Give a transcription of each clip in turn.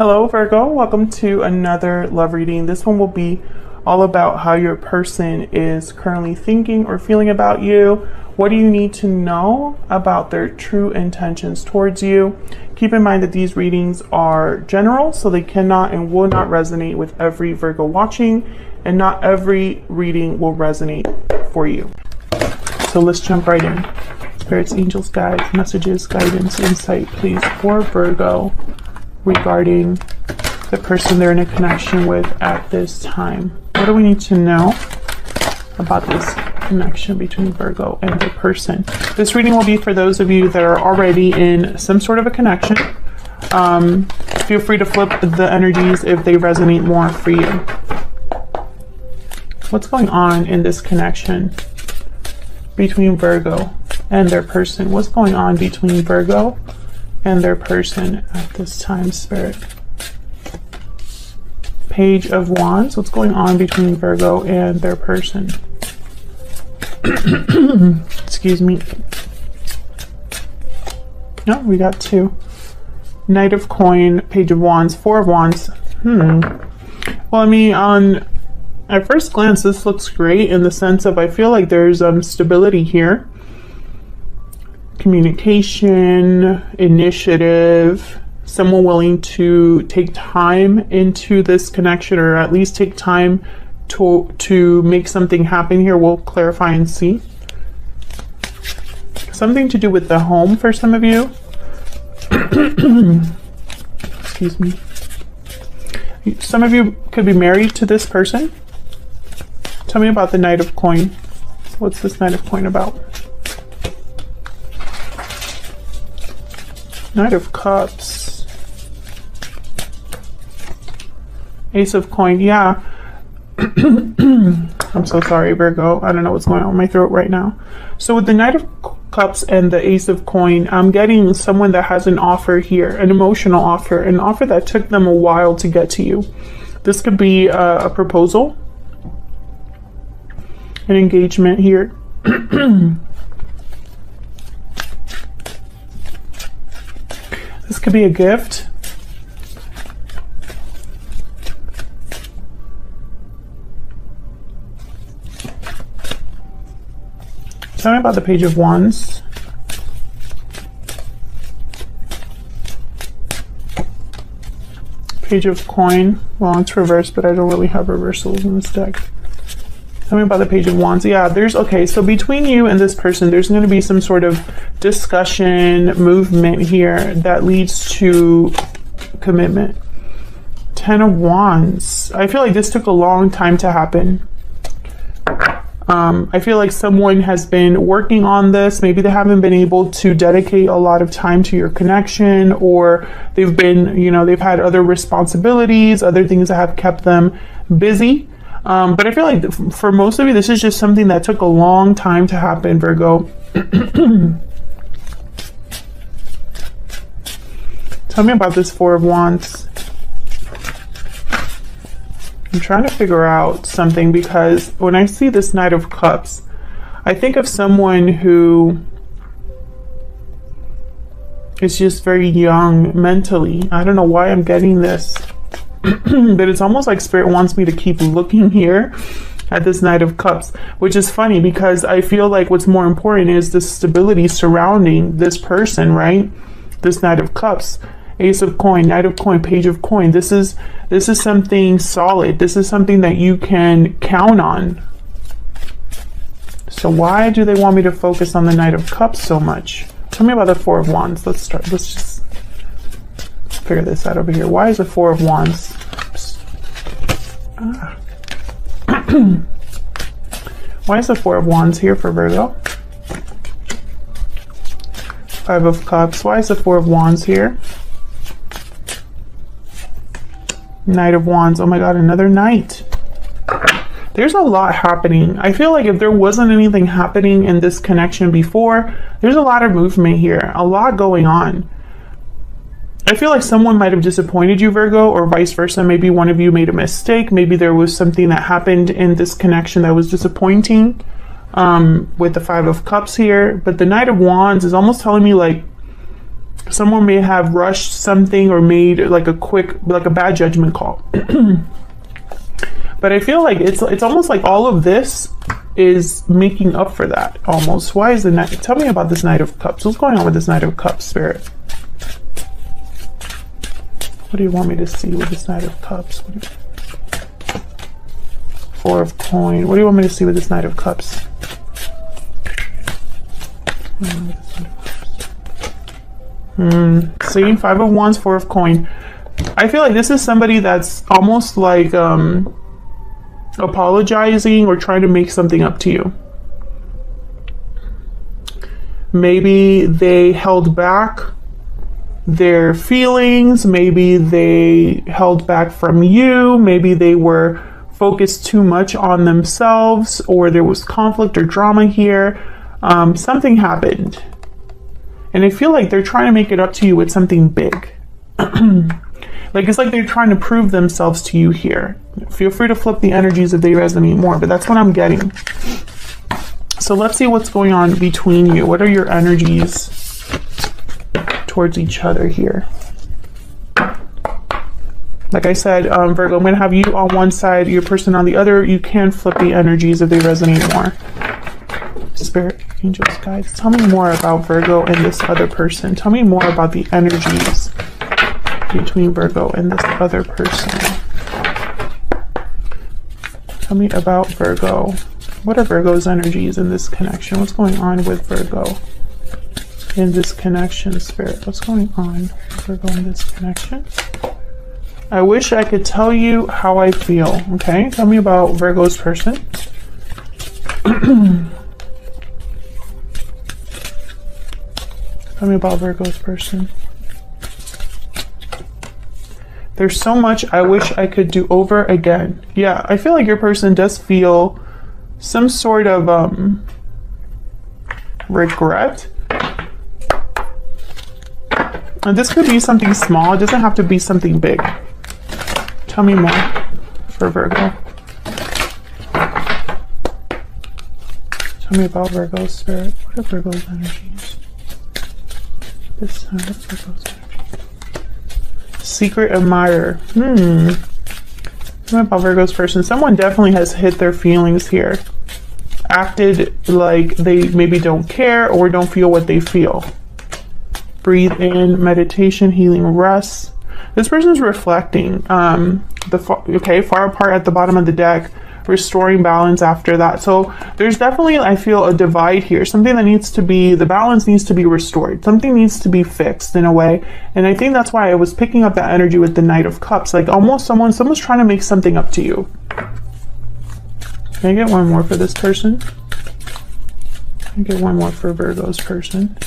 Hello Virgo, welcome to another love reading. This one will be all about how your person is currently thinking or feeling about you. What do you need to know about their true intentions towards you? Keep in mind that these readings are general, so they cannot and will not resonate with every Virgo watching, and not every reading will resonate for you. So let's jump right in. Spirits, angels, guides, messages, guidance, insight, please, for Virgo regarding the person they're in a connection with at this time. What do we need to know about this connection between Virgo and their person? This reading will be for those of you that are already in some sort of a connection. Feel free to flip the energies if they resonate more for you. What's going on in this connection between Virgo and their person? What's going on between Virgo and their person at this time, Spirit? Page of Wands. What's going on between Virgo and their person? Excuse me. No, we got two. Knight of Coin, Page of Wands, Four of Wands. Well, I mean, at first glance, this looks great in the sense of I feel like there's stability here. Communication, initiative, someone willing to take time into this connection, or at least take time to make something happen here. We'll clarify and see. Something to do with the home for some of you. Excuse me. Some of you could be married to this person. Tell me about the Knight of Coin. What's this Knight of Coin about? Knight of Cups. Ace of Coin. Yeah. I'm so sorry, Virgo. I don't know what's going on with my throat right now. So with the Knight of Cups and the Ace of Coin, I'm getting someone that has an offer here, an emotional offer, an offer that took them a while to get to you. This could be a proposal, an engagement here. This could be a gift. Tell me about the Page of Wands. Page of Coin. Well, it's reversed, but I don't really have reversals in this deck. Tell me about the Page of Wands. Yeah, okay, so between you and this person, there's going to be some sort of discussion, movement here that leads to commitment. Ten of Wands. I feel like this took a long time to happen. I feel like someone has been working on this. Maybe they haven't been able to dedicate a lot of time to your connection, or they've been, they've had other responsibilities, other things that have kept them busy. But I feel like for most of you, this is just something that took a long time to happen, Virgo. Tell me about this Four of Wands. I'm trying to figure out something, because when I see this Knight of Cups, I think of someone who is just very young mentally. I don't know why I'm getting this. But it's almost like Spirit wants me to keep looking here at this Knight of Cups, which is funny because I feel like what's more important is the stability surrounding this person, right? This Knight of Cups, Ace of Coin, Knight of Coin, Page of Coin. This is something solid. This is something that you can count on. So why do they want me to focus on the Knight of Cups so much? Tell me about the Four of Wands. Let's just figure this out over here. Why is the Four of Wands? Why is the Four of Wands here for Virgo? Five of Cups. Why is the Four of Wands here? Knight of Wands. Oh my God, another Knight. There's a lot happening. I feel like if there wasn't anything happening in this connection before, there's a lot of movement here, a lot going on. I feel like someone might have disappointed you, Virgo, or vice versa. Maybe one of you made a mistake. Maybe there was something that happened in this connection that was disappointing, with the Five of Cups here. But the Knight of Wands is almost telling me like Someone may have rushed something or made like a bad judgment call. But I feel like it's almost like all of this is making up for that almost. Why is the Knight? Tell me about this Knight of Cups. What's going on with this Knight of Cups, Spirit? What do you want me to see with this Knight of Cups? Four of Coin. What do you want me to see with this Knight of Cups? See, Five of Wands, Four of Coin. I feel like this is somebody that's almost like apologizing or trying to make something up to you. Maybe they held back their feelings. Maybe they held back from you. Maybe they were focused too much on themselves, or there was conflict or drama here. Something happened. And I feel like they're trying to make it up to you with something big. Like, it's like they're trying to prove themselves to you here. Feel free to flip the energies if they resonate more, but that's what I'm getting. So let's see what's going on between you. What are your energies towards each other here? Like I said, Virgo, I'm going to have you on one side, your person on the other. You can flip the energies if they resonate more. Spirit, angels, guides, tell me more about Virgo and this other person. Tell me more about the energies between Virgo and this other person. Tell me about Virgo. What are Virgo's energies in this connection? What's going on with Virgo in this connection, Spirit? What's going on with Virgo in this connection? I wish I could tell you how I feel. Okay, tell me about Virgo's person. Tell me about Virgo's person. There's so much I wish I could do over again. Yeah, I feel like your person does feel some sort of regret. And this could be something small. It doesn't have to be something big. Tell me more for Virgo. Tell me about Virgo's spirit. What are Virgo's energies? This side of Virgo's energy. Secret admirer. Tell me about Virgo's person. Someone definitely has hit their feelings here. Acted like they maybe don't care or don't feel what they feel. Breathe in, meditation, healing, rest. This person's reflecting. Far apart at the bottom of the deck, restoring balance after that. So there's definitely, I feel, a divide here. Something that needs to be, the balance needs to be restored. Something needs to be fixed in a way. And I think that's why I was picking up that energy with the Knight of Cups. Like almost someone's trying to make something up to you. Can I get one more for this person? Can I get one more for Virgo's person?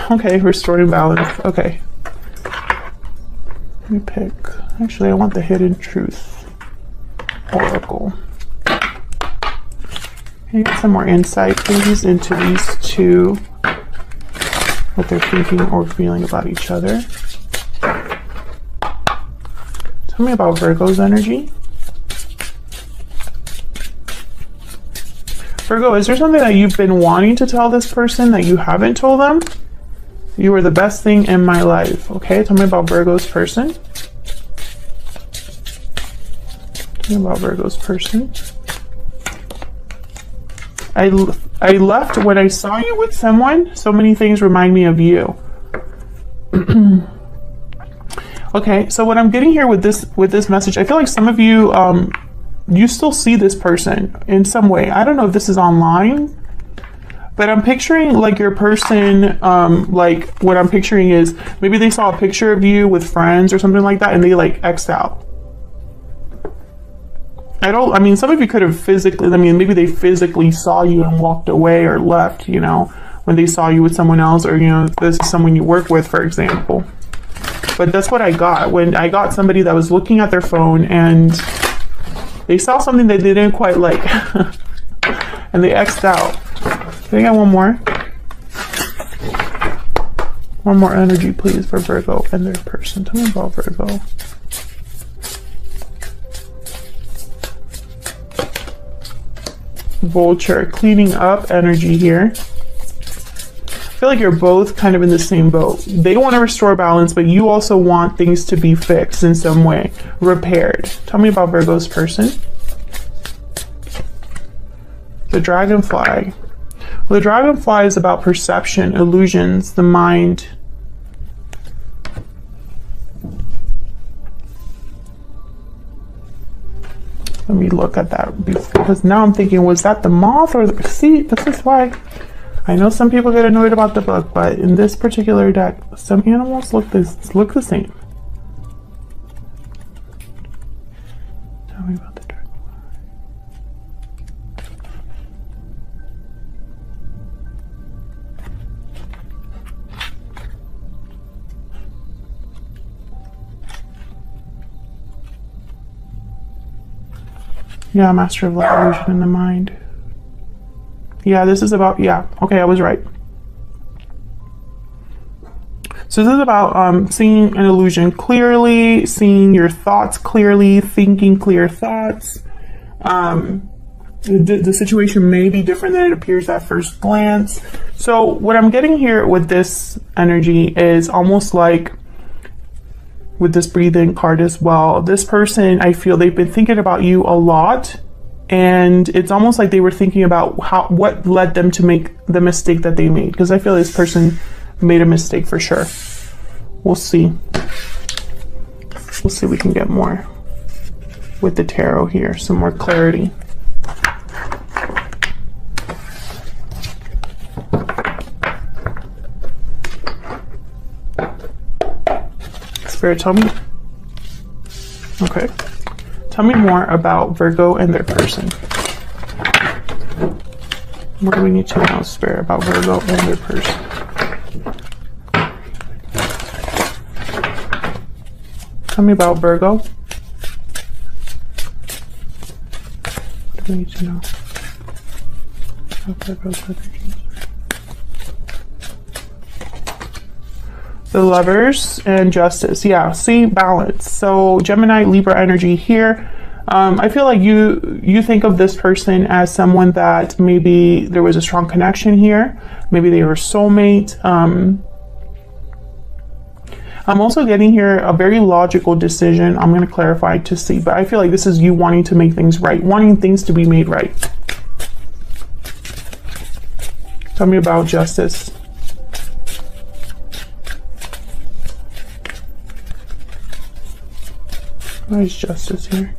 Okay, restoring balance. Okay. Let me pick. Actually, I want the Hidden Truth Oracle. Can I get some more insight, please, into these two? What they're thinking or feeling about each other. Tell me about Virgo's energy. Virgo, is there something that you've been wanting to tell this person that you haven't told them? You were the best thing in my life. Okay, tell me about Virgo's person. Tell me about Virgo's person. I left when I saw you with someone. So many things remind me of you. Okay, so what I'm getting here with this message, I feel like some of you you still see this person in some way. I don't know if this is online, but I'm picturing like your person, like what I'm picturing is maybe they saw a picture of you with friends or something like that and they like X'd out. I mean, some of you could have physically, I mean, maybe they physically saw you and walked away or left, you know, when they saw you with someone else, or, you know, this is someone you work with, for example. But that's what I got when I got somebody that was looking at their phone and they saw something that they didn't quite like and they X'd out. Can I get one more? One more energy, please, for Virgo and their person. Tell me about Virgo. Vulture, cleaning up energy here. I feel like you're both kind of in the same boat. They want to restore balance, but you also want things to be fixed in some way, repaired. Tell me about Virgo's person. The dragonfly. Well, the dragonfly is about perception, illusions, the mind. Let me look at that because now I'm thinking, was that the moth or the, see, this is why I know some people get annoyed about the book, but in this particular deck, some animals look the same. Tell me about the dragonfly. Yeah, master of light, illusion in the mind. Yeah, this is about, yeah, okay, I was right. So this is about seeing an illusion clearly, seeing your thoughts clearly, thinking clear thoughts. The situation may be different than it appears at first glance. So what I'm getting here with this energy is almost like, with this breathing card as well, this person, I feel they've been thinking about you a lot, and it's almost like they were thinking about what led them to make the mistake that they made, because I feel this person made a mistake for sure. We'll see. We'll see if we can get more with the tarot here, some more clarity. Spirit, tell me. Okay. Tell me more about Virgo and their person. What do we need to know, Spirit, about Virgo and their person? Tell me about Virgo. What do we need to know about Virgo's energies? The Lovers and Justice. Yeah, see, balance. So Gemini, Libra energy here. I feel like you think of this person as someone that maybe there was a strong connection here. Maybe they were a soulmate. I'm also getting here a very logical decision. I'm going to clarify to see, but I feel like this is you wanting to make things right, wanting things to be made right. Tell me about Justice. Why is Justice here?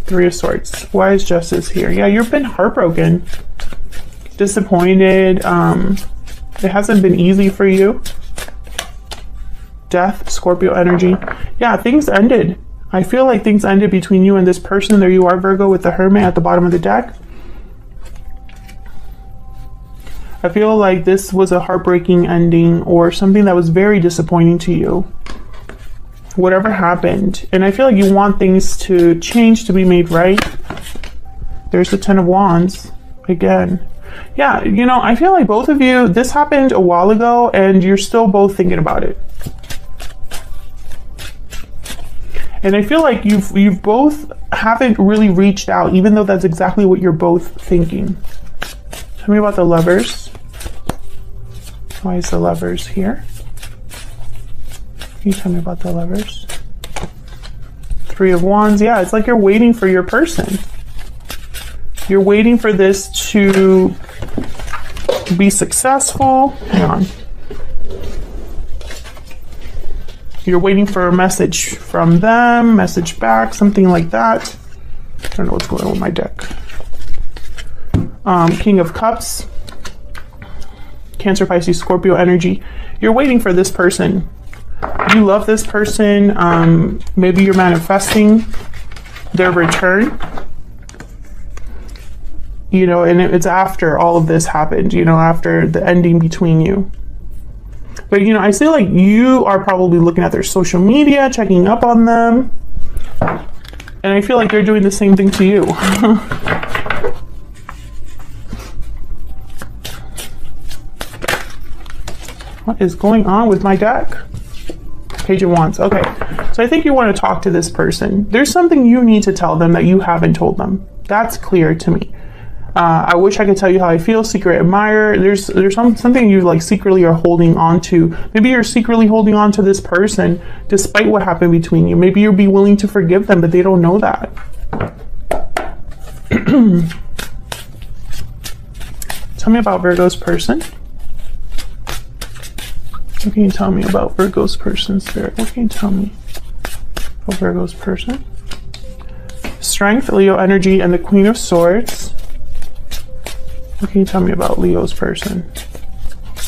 Three of Swords. Why is Justice here? Yeah, you've been heartbroken, disappointed. It hasn't been easy for you. Death, Scorpio energy. Yeah, things ended. I feel like things ended between you and this person. There you are, Virgo, with the Hermit at the bottom of the deck. I feel like this was a heartbreaking ending or something that was very disappointing to you. Whatever happened, and I feel like you want things to change, to be made right. There's the Ten of Wands again. Yeah, you know, I feel like both of you, this happened a while ago and you're still both thinking about it. And I feel like you've both haven't really reached out, even though that's exactly what you're both thinking. Tell me about the Lovers. Why is the Lovers here? Can you tell me about the Lovers? Three of Wands. Yeah, it's like you're waiting for your person. You're waiting for this to be successful. Hang on. You're waiting for a message from them, message back, something like that. I don't know what's going on with my deck. King of Cups. Cancer, Pisces, Scorpio energy. You're waiting for this person. You love this person. Maybe you're manifesting their return. You know, and it's after all of this happened, you know, after the ending between you. But, you know, I feel like you are probably looking at their social media, checking up on them. And I feel like they're doing the same thing to you. What is going on with my deck? Page of Wands. Okay, so I think you want to talk to this person. There's something you need to tell them that you haven't told them. That's clear to me. I wish I could tell you how I feel. Secret admirer. There's something you like secretly are holding on to. Maybe you're secretly holding on to this person despite what happened between you. Maybe you'll be willing to forgive them, but they don't know that. Tell me about Virgo's person. What can you tell me about Virgo's person, Spirit? What can you tell me about Virgo's person? Strength, Leo energy, and the Queen of Swords. What can you tell me about Leo's person?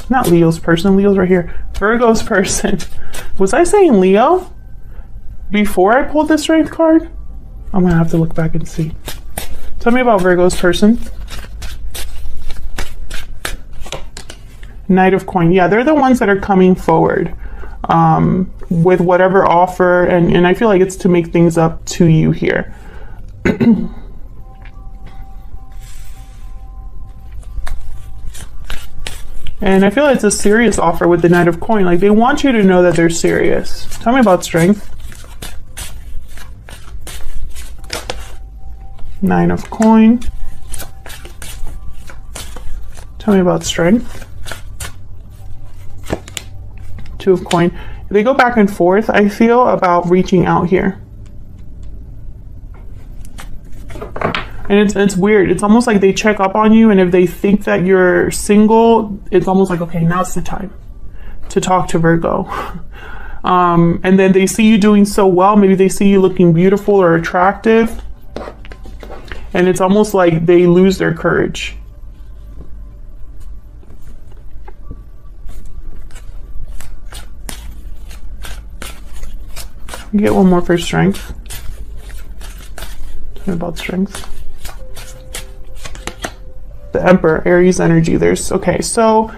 Not Leo's person. Leo's right here. Virgo's person. Was I saying Leo before I pulled the Strength card? I'm going to have to look back and see. Tell me about Virgo's person. Knight of Coin. Yeah, they're the ones that are coming forward with whatever offer. And I feel like it's to make things up to you here. And I feel like it's a serious offer with the Knight of Coin. Like, they want you to know that they're serious. Tell me about Strength. Nine of Coin. Tell me about Strength. Two of Coin. They go back and forth, I feel, about reaching out here. And it's weird. It's almost like they check up on you, and if they think that you're single, it's almost like, okay, now's the time to talk to Virgo. And then they see you doing so well. Maybe they see you looking beautiful or attractive. And it's almost like they lose their courage. Get one more for Strength. Tell me about Strength. The Emperor, Aries energy. Okay, so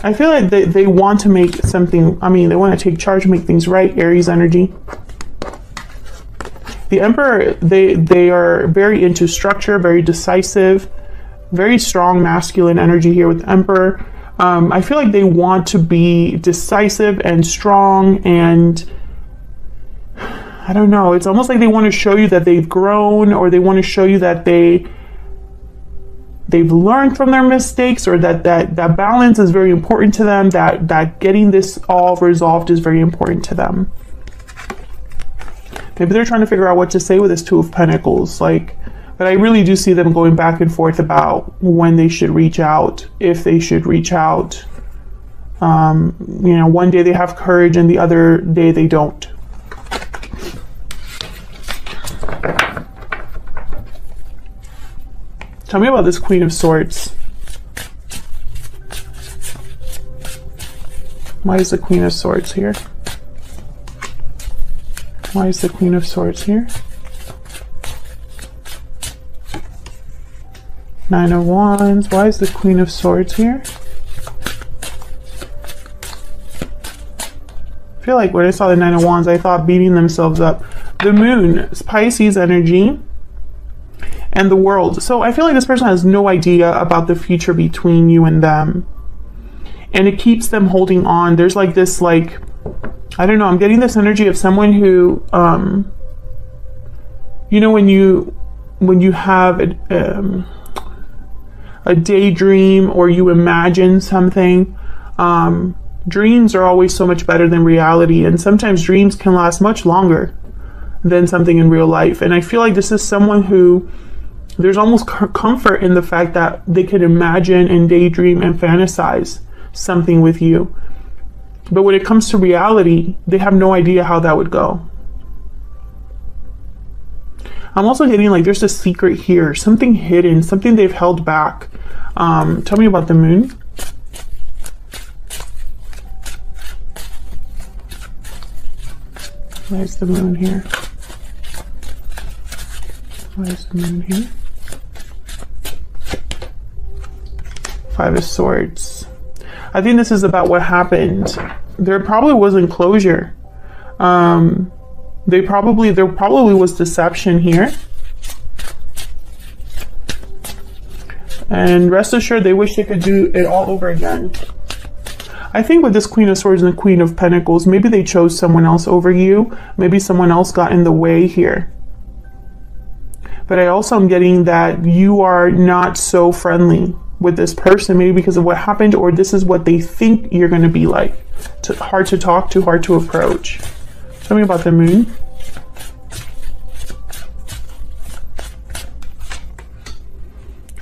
I feel like they want to make something, they want to take charge, make things right. Aries energy. The Emperor, they are very into structure, very decisive, very strong masculine energy here with the Emperor. I feel like they want to be decisive and strong, and I don't know, it's almost like they want to show you that they've grown, or they want to show you that they've learned from their mistakes, or that balance is very important to them, that getting this all resolved is very important to them. Maybe they're trying to figure out what to say with this Two of Pentacles, but I really do see them going back and forth about when they should reach out, if they should reach out. One day they have courage and the other day they don't. Tell me about this Queen of Swords. Why is the Queen of Swords here? Why is the Queen of Swords here? Nine of Wands. Why is the Queen of Swords here? I feel like when I saw the Nine of Wands, I thought beating themselves up. The Moon is Pisces energy. And the World. So I feel like this person has no idea about the future between you and them. And it keeps them holding on. There's like this, I don't know, I'm getting this energy of someone who, when you have a daydream, or you imagine something, dreams are always so much better than reality. And sometimes dreams can last much longer than something in real life. And I feel like this is someone who, there's almost comfort in the fact that they can imagine and daydream and fantasize something with you. But when it comes to reality, they have no idea how that would go. I'm also getting there's a secret here, something hidden, something they've held back. Tell me about the Moon. Why is the Moon here? Why is the Moon here? Five of Swords. I think this is about what happened. There probably wasn't closure. There probably was deception here. And rest assured, they wish they could do it all over again. I think with this Queen of Swords and the Queen of Pentacles, maybe they chose someone else over you. Maybe someone else got in the way here. but I also am getting that you are not so friendly with this person, maybe because of what happened, or this is what they think you're going to be like. Hard to talk to, hard to approach. Tell me about the moon.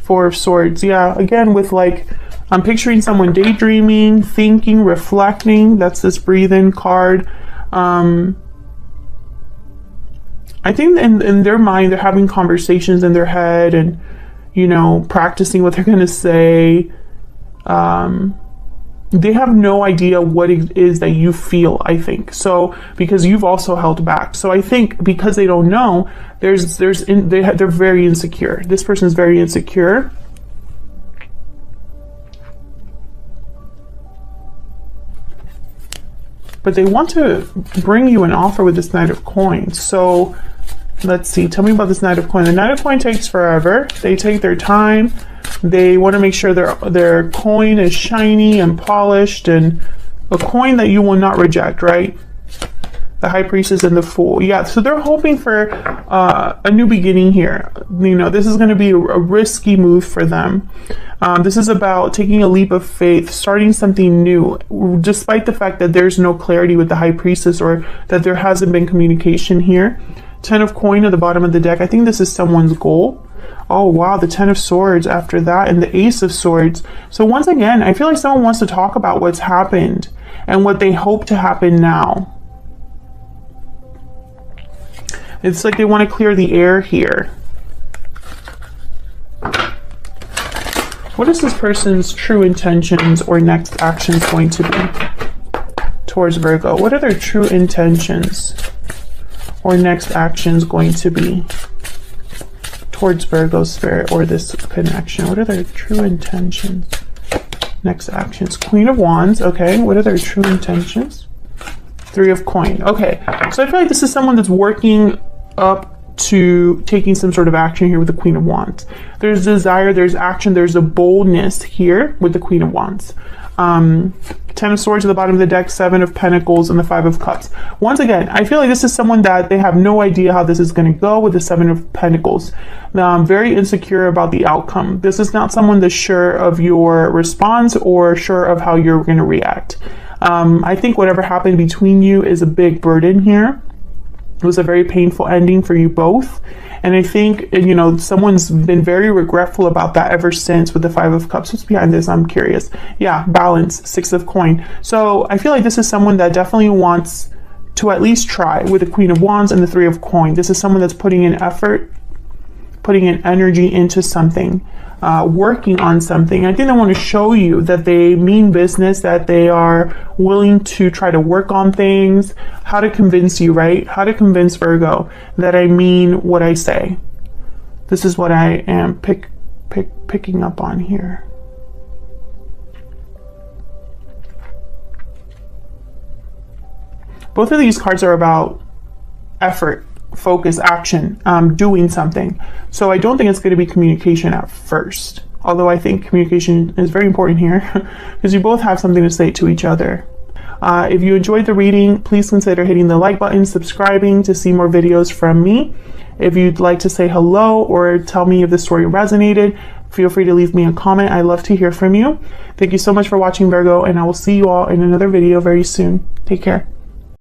Four of Swords. Yeah, again, with like, I'm picturing someone daydreaming, thinking, reflecting. That's this breathe in card. I think in their mind, they're having conversations in their head and, you know, practicing what they're going to say. They have no idea what it is that you feel, I think. So, because you've also held back. So I think because they don't know, they're very insecure. This person is very insecure. But they want to bring you an offer with this Knight of Coins. So let's see. Tell me about this Knight of Coins. The Knight of Coins takes forever. They take their time. They want to make sure their coin is shiny and polished, and a coin that you will not reject, right? The High Priestess and the Fool. Yeah, so they're hoping for a new beginning here. You know, this is going to be a risky move for them. This is about taking a leap of faith, starting something new, despite the fact that there's no clarity with the High Priestess, or that there hasn't been communication here. 10 of Coin at the bottom of the deck. I think this is someone's goal. Oh, wow, the 10 of Swords after that, and the Ace of Swords. So once again, I feel like someone wants to talk about what's happened and what they hope to happen now. It's like they want to clear the air here. What is this person's true intentions or next actions going to be towards Virgo? What are their true intentions or next actions going to be towards Virgo spirit or this connection? What are their true intentions? Next actions. Queen of Wands. Okay. What are their true intentions? 3 of Coin. Okay. So I feel like this is someone that's working up to taking some sort of action here with the Queen of Wands. There's desire, there's action, there's a boldness here with the Queen of Wands. 10 of Swords at the bottom of the deck, 7 of Pentacles, and the 5 of Cups. Once again, I feel like this is someone that they have no idea how this is going to go with the 7 of Pentacles. Very insecure about the outcome. This is not someone that's sure of your response or sure of how you're going to react. I think whatever happened between you is a big burden here. It was a very painful ending for you both. And I think, you know, someone's been very regretful about that ever since with the 5 of Cups. What's behind this? I'm curious. Yeah, balance, 6 of Coin. So I feel like this is someone that definitely wants to at least try with the Queen of Wands and the 3 of Coin. This is someone that's putting in effort, putting in energy into something, working on something. I think they want to show you that they mean business, that they are willing to try to work on things. How to convince you, right? How to convince Virgo that I mean what I say. This is what I am picking up on here. Both of these cards are about effort, focus, action, doing something. So I don't think it's going to be communication at first, although I think communication is very important here because you both have something to say to each other. If you enjoyed the reading, please consider hitting the like button, subscribing to see more videos from me. If you'd like to say hello or tell me if the story resonated, feel free to leave me a comment. I love to hear from you. Thank you so much for watching, Virgo, and I will see you all in another video very soon. Take care.